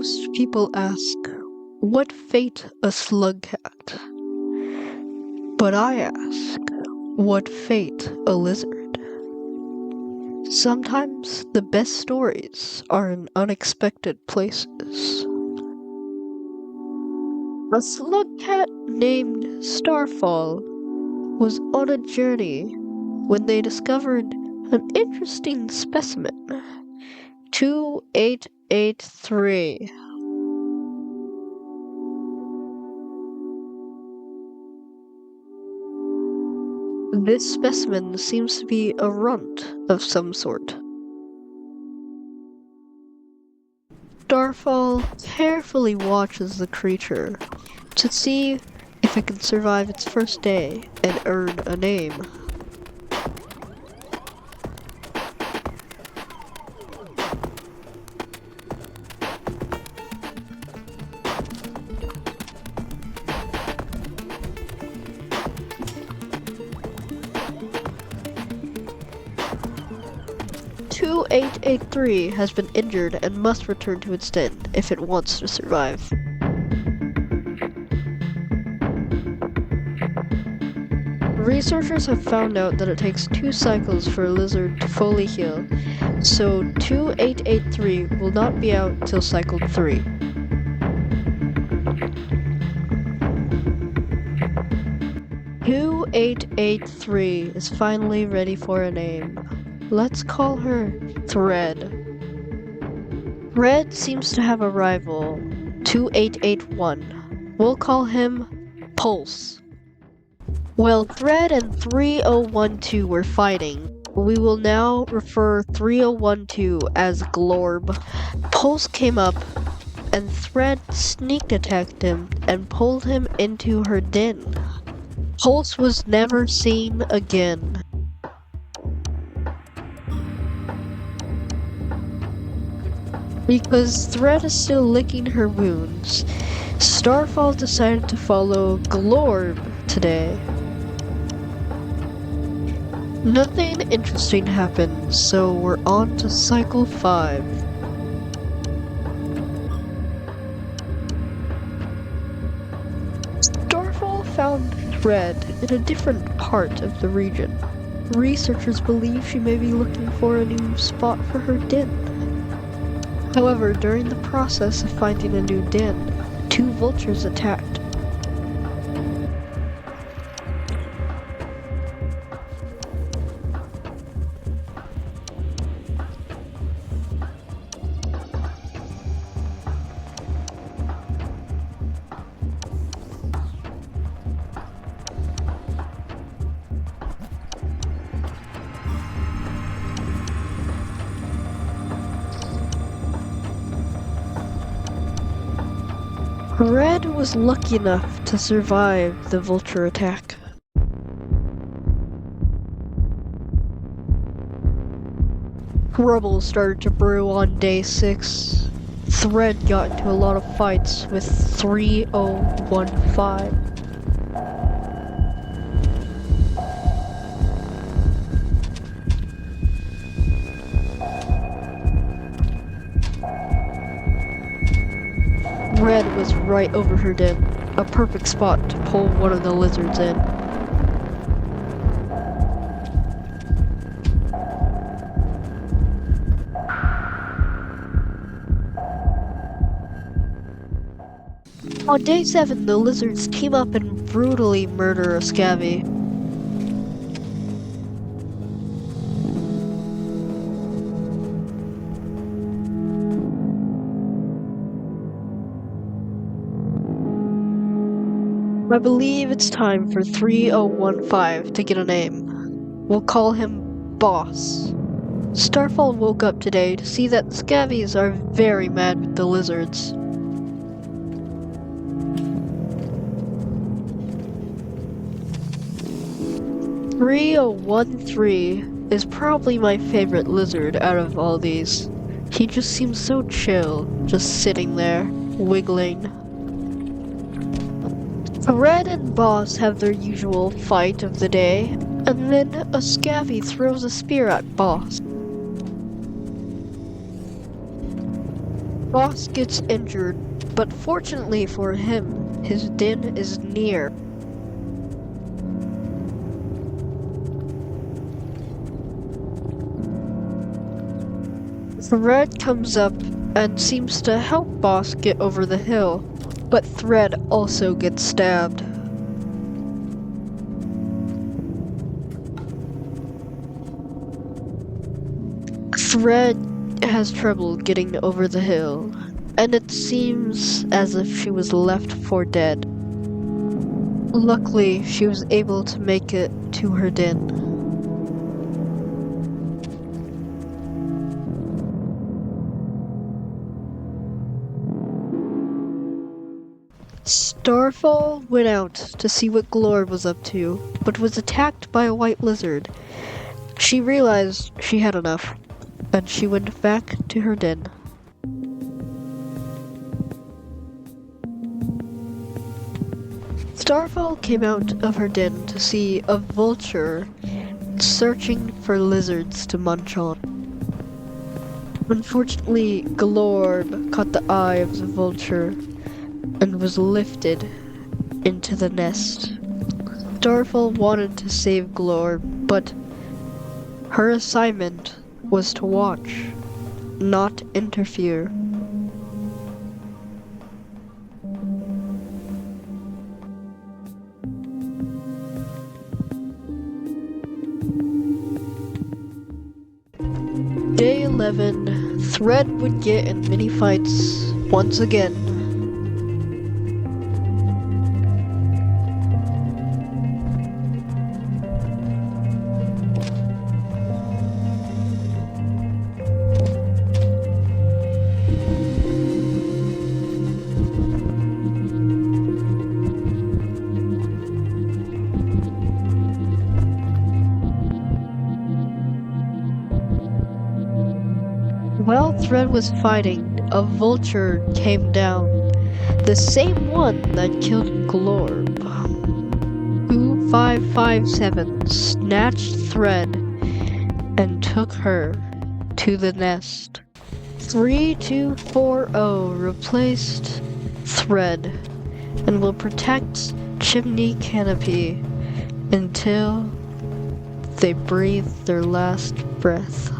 Most people ask, what fate a slug cat? But I ask, what fate a lizard? Sometimes the best stories are in unexpected places. A slug cat named Starfall was on a journey when they discovered an interesting specimen. 2883. This specimen seems to be a runt of some sort. Starfall carefully watches the creature to see if it can survive its first day and earn a name. "2883 has been injured and must return to its den if it wants to survive." Researchers have found out that it takes 2 cycles for a lizard to fully heal, so 2883 will not be out till cycle 3. "2883 is finally ready for a name. Let's call her Thread." Thread seems to have a rival, 2881. We'll call him Pulse. While Thread and 3012 were fighting, we will now refer 3012 as Glorb. Pulse came up, and Thread sneak attacked him and pulled him into her den. Pulse was never seen again. Because Thread is still licking her wounds, Starfall decided to follow Glorb today. Nothing interesting happened, so we're on to cycle 5. Starfall found Thread in a different part of the region. Researchers believe she may be looking for a new spot for her den. However, during the process of finding a new den, 2 vultures attacked. Red was lucky enough to survive the vulture attack. Trouble started to brew on day 6. Thread got into a lot of fights with 3015. Red was right over her den, a perfect spot to pull one of the lizards in. On day 7, the lizards team up and brutally murder a scabby. I believe it's time for 3015 to get a name. We'll call him Boss. Starfall woke up today to see that the scabbies are very mad with the lizards. "3013 is probably my favorite lizard out of all these. He just seems so chill, just sitting there, wiggling. Red and Boss have their usual fight of the day, and then a scabby throws a spear at Boss. Boss gets injured, but fortunately for him, his den is near. Thread comes up and seems to help Boss get over the hill, but Thread also gets stabbed. Thread has trouble getting over the hill, and it seems as if she was left for dead. Luckily, she was able to make it to her den. Starfall went out to see what Glorb was up to, but was attacked by a white lizard. She realized she had enough, and she went back to her den. Starfall came out of her den to see a vulture searching for lizards to munch on. Unfortunately, Glorb caught the eye of the vulture and was lifted into the nest. Starfall wanted to save Glorb, but her assignment was to watch, not interfere. Day 11, Thread would get in many fights once again. While Thread was fighting, a vulture came down. The same one that killed Glorb. 2557 snatched Thread and took her to the nest. 3240 replaced Thread and will protect Chimney Canopy until they breathe their last breath.